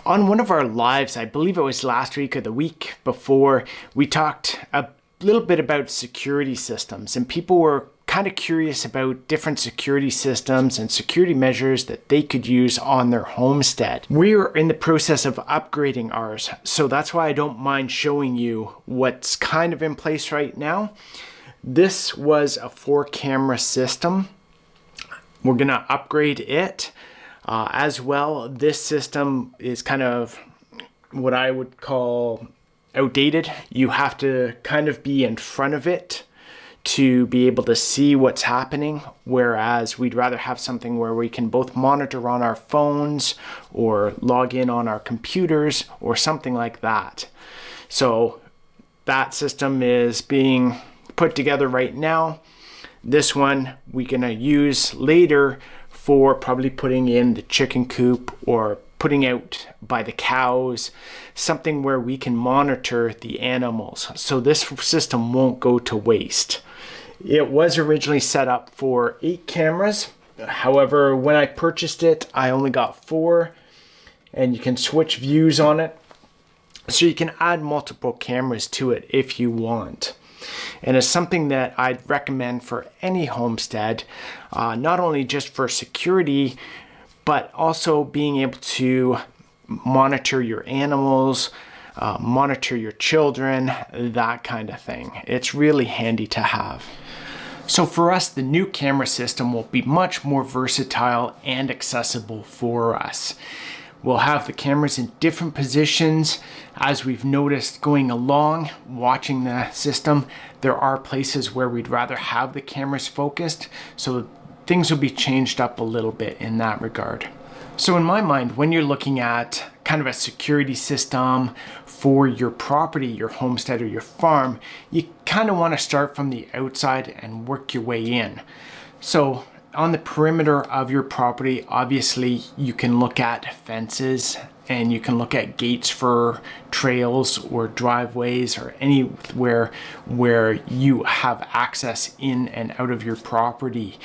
On one of our lives, I believe it was last week or the week before, we talked a little bit about security systems, and people were kind of curious about different security systems and security measures that they could use on their homestead. We are in the process of upgrading ours, so that's why I don't mind showing you what's kind of in place right now. This was a 4-camera system. We're gonna upgrade it. As well, this system is kind of what I would call outdated. You have to kind of be in front of it to be able to see what's happening, whereas we'd rather have something where we can both monitor on our phones or log in on our computers or something like that. So that system is being put together right now. This one we're gonna use later for probably putting in the chicken coop or putting out by the cows, something where we can monitor the animals. So this system won't go to waste. It was originally set up for 8 cameras. However, when I purchased it, I only got 4, and you can switch views on it. So you can add multiple cameras to it if you want. And it's something that I'd recommend for any homestead, not only just for security, but also being able to monitor your animals, monitor your children, that kind of thing. It's really handy to have. So for us, the new camera system will be much more versatile and accessible for us. We'll have the cameras in different positions. As we've noticed going along, watching the system, there are places where we'd rather have the cameras focused, so things will be changed up a little bit in that regard. So in my mind, when you're looking at kind of a security system for your property, your homestead or your farm, you kind of want to start from the outside and work your way in. So on the perimeter of your property, obviously you can look at fences and you can look at gates for trails or driveways or anywhere where you have access in and out of your property.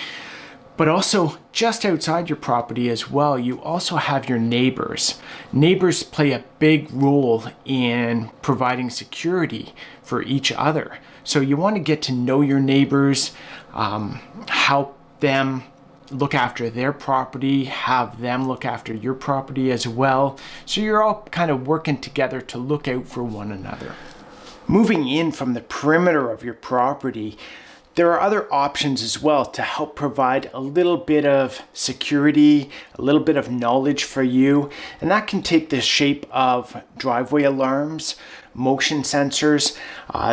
But also just outside your property as well, you also have your neighbors. Neighbors play a big role in providing security for each other. So you want to get to know your neighbors, help them look after their property, have them look after your property as well. So you're all kind of working together to look out for one another. Moving in from the perimeter of your property, there are other options as well to help provide a little bit of security, a little bit of knowledge for you. And that can take the shape of driveway alarms, motion sensors.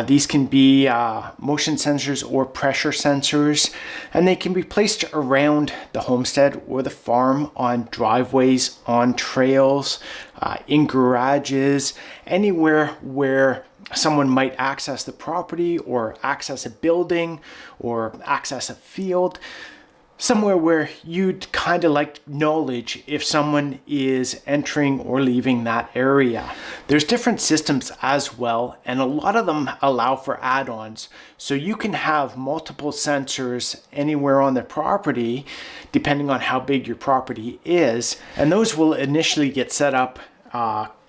These can be motion sensors or pressure sensors, and they can be placed around the homestead or the farm, on driveways, on trails, in garages, anywhere where someone might access the property or access a building or access a field, somewhere where you'd kind of like knowledge if someone is entering or leaving that area. There's different systems as well, and a lot of them allow for add-ons. So you can have multiple sensors anywhere on the property, depending on how big your property is, and those will initially get set up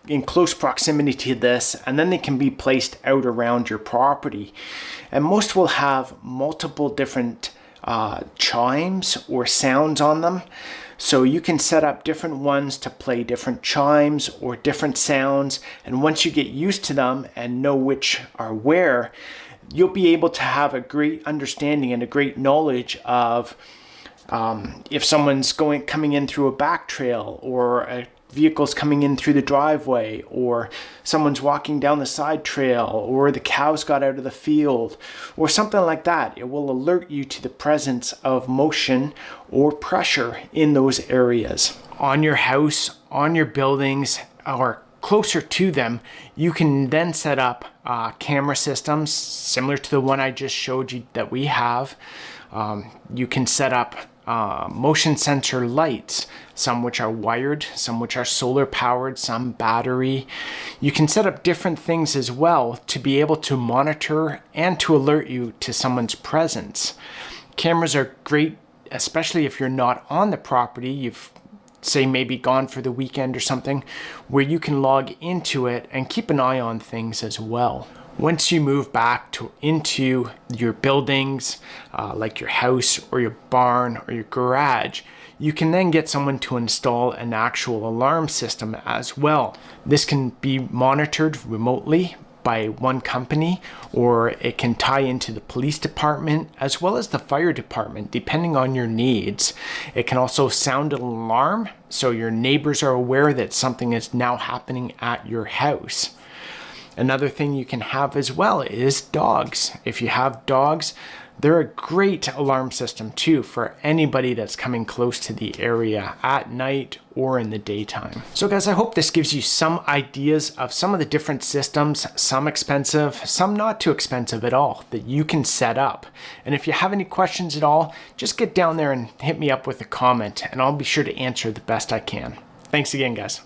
in close proximity to this, and then they can be placed out around your property. And most will have multiple different chimes or sounds on them. So you can set up different ones to play different chimes or different sounds. And once you get used to them and know which are where, you'll be able to have a great understanding and a great knowledge of if someone's coming in through a back trail, or a vehicles coming in through the driveway, or someone's walking down the side trail, or the cows got out of the field, or something like that. It will alert you to the presence of motion or pressure in those areas. On your house, on your buildings, or closer to them, you can then set up camera systems similar to the one I just showed you that we have. You can set up motion sensor lights, some which are wired, some which are solar powered, some battery. You can set up different things as well to be able to monitor and to alert you to someone's presence. Cameras are great, especially if you're not on the property. You've say maybe gone for the weekend or something, where you can log into it and keep an eye on things as well. Once you move back into your buildings, like your house or your barn or your garage, you can then get someone to install an actual alarm system as well. This can be monitored remotely by one company, or it can tie into the police department as well as the fire department, depending on your needs. It can also sound an alarm so your neighbors are aware that something is now happening at your house. Another thing you can have as well is dogs. If you have dogs, they're a great alarm system too for anybody that's coming close to the area at night or in the daytime. So guys, I hope this gives you some ideas of some of the different systems, some expensive, some not too expensive at all, that you can set up. And if you have any questions at all, just get down there and hit me up with a comment and I'll be sure to answer the best I can. Thanks again, guys.